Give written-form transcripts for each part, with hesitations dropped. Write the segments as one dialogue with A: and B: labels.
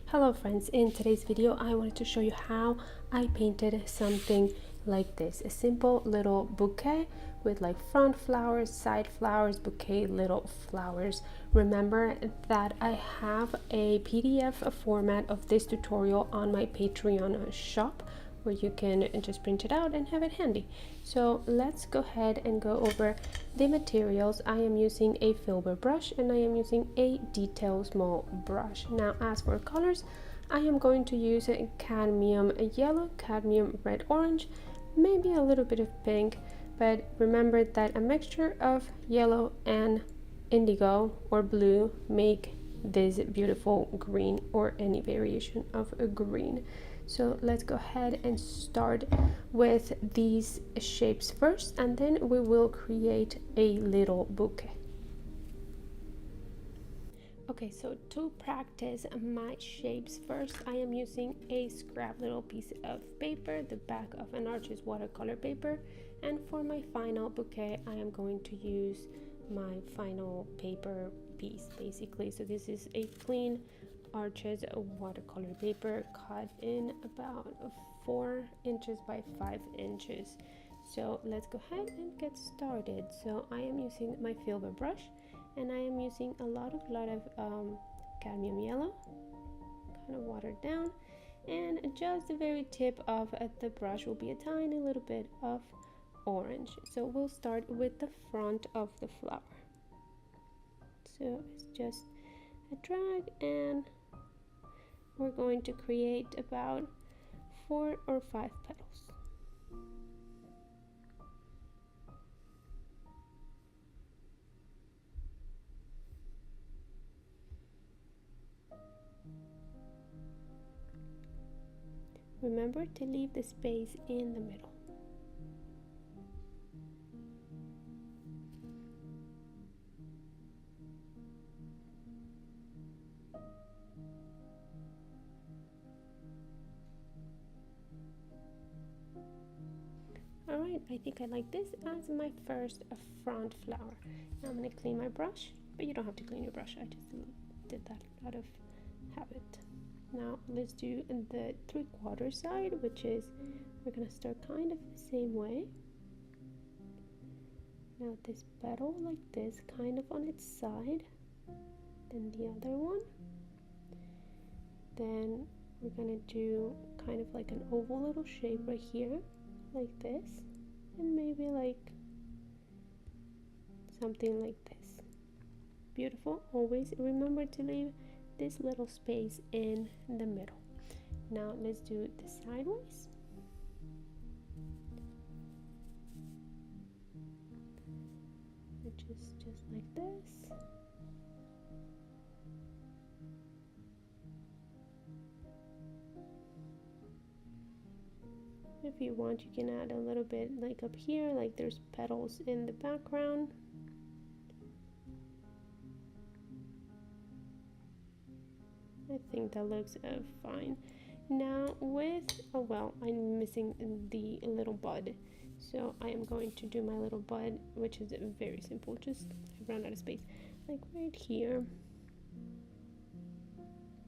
A: Hello friends, in today's video I wanted to show you how I painted something like this. A simple little bouquet with like front flowers, side flowers, bouquet, little flowers. Remember that I have a PDF format of this tutorial on my Patreon shop where you can just print it out and have it handy. So let's go ahead and go over the materials. I am using a filbert brush and I am using a detail small brush. Now as for colors, I am going to use a cadmium yellow, cadmium red orange, maybe a little bit of pink, but remember that a mixture of yellow and indigo or blue make this beautiful green or any variation of a green. So let's go ahead and start with these shapes first, and then we will create a little bouquet. Okay, so to practice my shapes first, I am using a scrap little piece of paper, the back of an artist's watercolor paper, and for my final bouquet, I am going to use my final paper piece basically. So this is a clean Arches watercolor paper cut in about 4 inches by 5 inches. So let's go ahead and get started. So I am using my filbert brush and I am using a lot of cadmium yellow, kind of watered down, and just the very tip of the brush will be a tiny little bit of orange. So we'll start with the front of the flower. So it's just a drag and we're going to create about 4 or 5 petals. Remember to leave the space in the middle. Alright, I think I like this as my first front flower. Now I'm going to clean my brush, but you don't have to clean your brush, I just did that out of habit. Now let's do the 3/4 side, which is, we're going to start kind of the same way. Now this petal like this, kind of on its side, then the other one. Then we're going to do kind of like an oval little shape right here, like this, and maybe like something like this. Beautiful. Always remember to leave this little space in the middle. Now let's do the sideways. Which is just like this. If you want, you can add a little bit like up here, like there's petals in the background. I think that looks fine. Now with, oh well, I'm missing the little bud. So I am going to do my little bud, which is very simple. Just I ran out of space, like right here.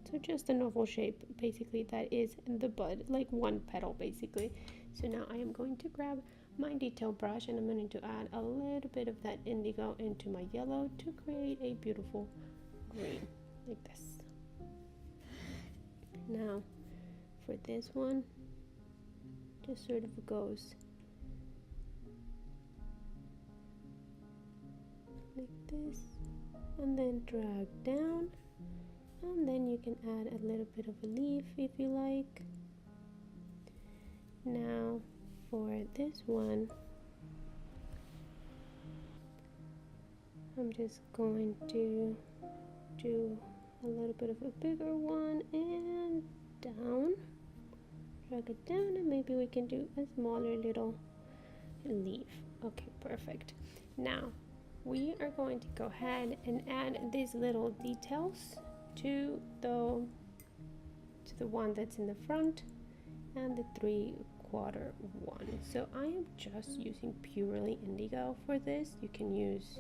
A: So just an oval shape, basically, that is the bud, like one petal basically. So now I am going to grab my detail brush and I'm going to add a little bit of that indigo into my yellow to create a beautiful green, like this. Now for this one, just sort of goes like this and then drag down. And then you can add a little bit of a leaf if you like. Now for this one, I'm just going to do a little bit of a bigger one and down. Drag it down and maybe we can do a smaller little leaf. Okay, perfect. Now we are going to go ahead and add these little details to the one that's in the front and the 3/4 one. So I am just using purely indigo for this. You can use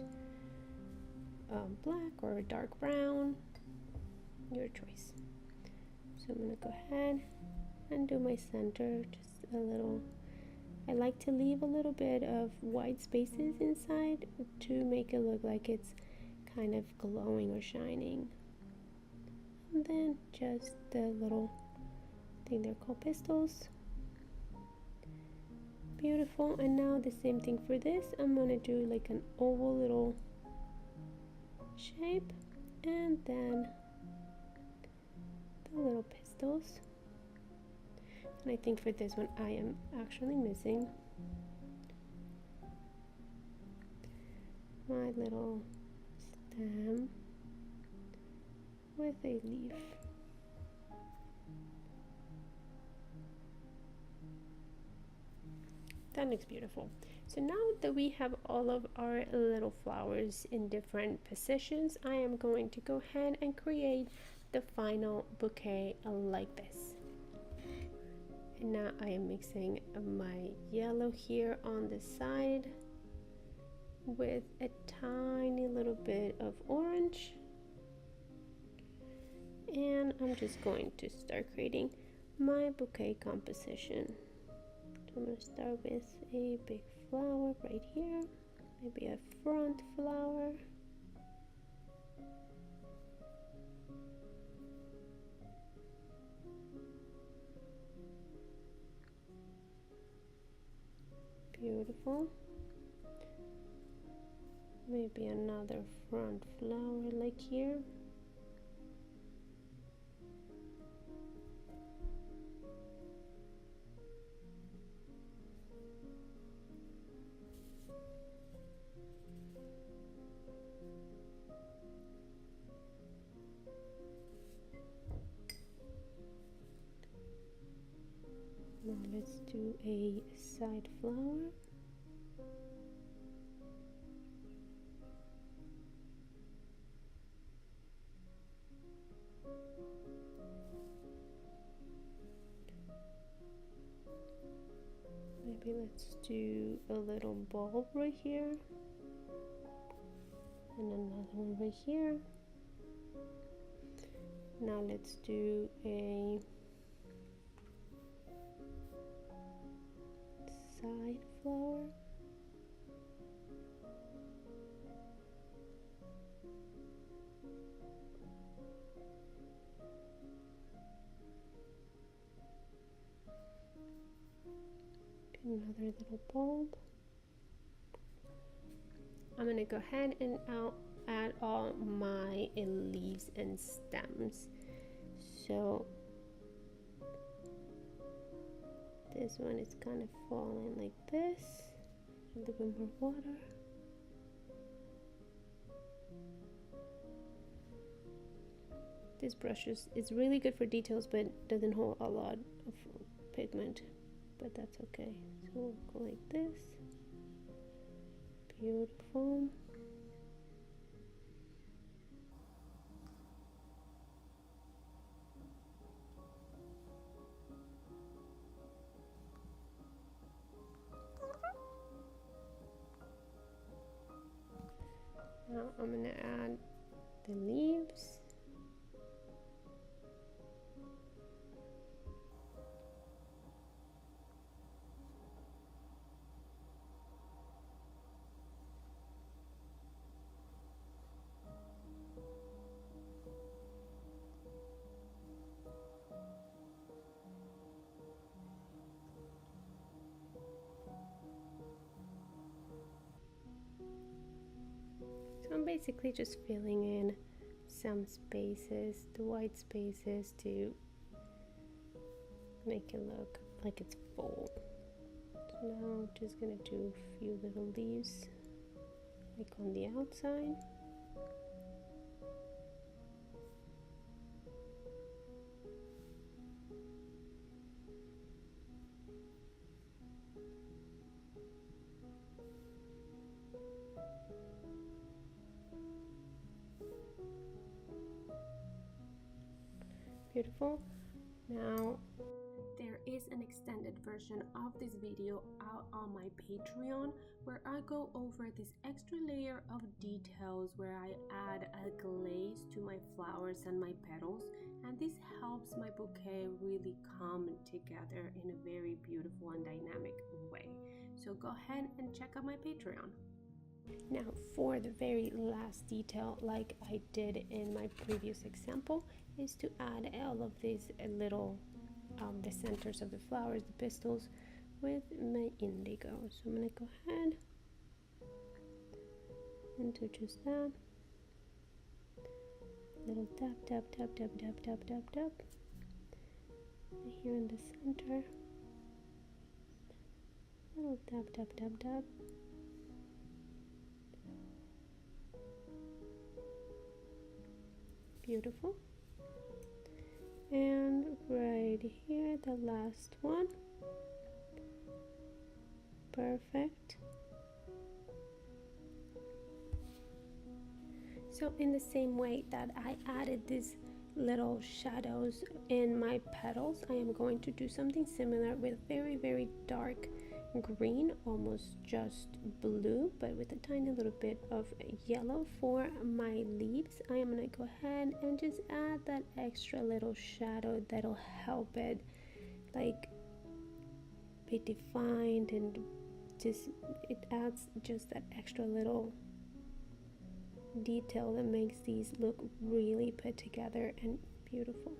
A: black or dark brown, your choice. So I'm gonna go ahead and do my center, just a little. I like to leave a little bit of white spaces inside to make it look like it's kind of glowing or shining. And then just the little, I think they're called pistils. Beautiful. And now the same thing for this. I'm gonna do like an oval little shape, and then the little pistils. And I think for this one I am actually missing my little stem with a leaf. That looks beautiful. So now that we have all of our little flowers in different positions, I am going to go ahead and create the final bouquet like this. And now I am mixing my yellow here on the side with a tiny little bit of orange. And I'm just going to start creating my bouquet composition. So I'm going to start with a big flower right here, maybe a front flower. Beautiful. Maybe another front flower like here. Now let's do a side flower. Maybe let's do a little bulb right here, and another one right here. Now let's do a side flower. Another little bulb. I'm gonna go ahead and add all my leaves and stems. So this one is kind of falling like this. A little bit more water. This brush is really good for details, but doesn't hold a lot of pigment, but that's okay. So we'll go like this. Beautiful. Now I'm going to add the leaves. So I'm basically just filling in some spaces, the white spaces, to make it look like it's full. So now I'm just gonna do a few little leaves like on the outside. Beautiful. Now there is an extended version of this video out on my Patreon where I go over this extra layer of details where I add a glaze to my flowers and my petals, and this helps my bouquet really come together in a very beautiful and dynamic way. So go ahead and check out my Patreon. Now for the very last detail, like I did in my previous example, is to add all of these little the centers of the flowers, the pistils, with my indigo. So I'm gonna go ahead and do just that. Little tap tap tap tap tap tap tap tap here in the center. Little tap tap tap tap. Beautiful. And right here, the last one. Perfect. So in the same way that I added these little shadows in my petals, I am going to do something similar with very dark green, almost just blue, but with a tiny little bit of yellow for my leaves. I am going to go ahead and just add that extra little shadow that'll help it like be defined, and just it adds just that extra little detail that makes these look really put together and beautiful.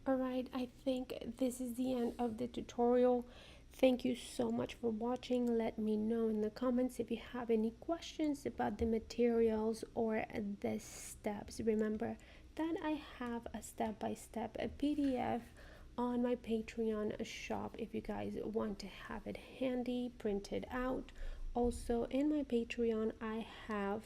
A: Alright, I think this is the end of the tutorial. Thank you so much for watching. Let me know in the comments if you have any questions about the materials or the steps. Remember that I have a step-by-step PDF on my Patreon shop if you guys want to have it handy, printed out. Also in my Patreon I have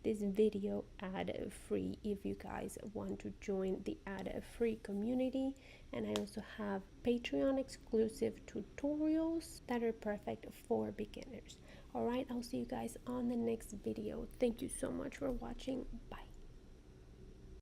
A: this video ad free if you guys want to join the ad free community, and I also have Patreon exclusive tutorials that are perfect for beginners. All right, I'll see you guys on the next video. Thank you so much for watching. Bye.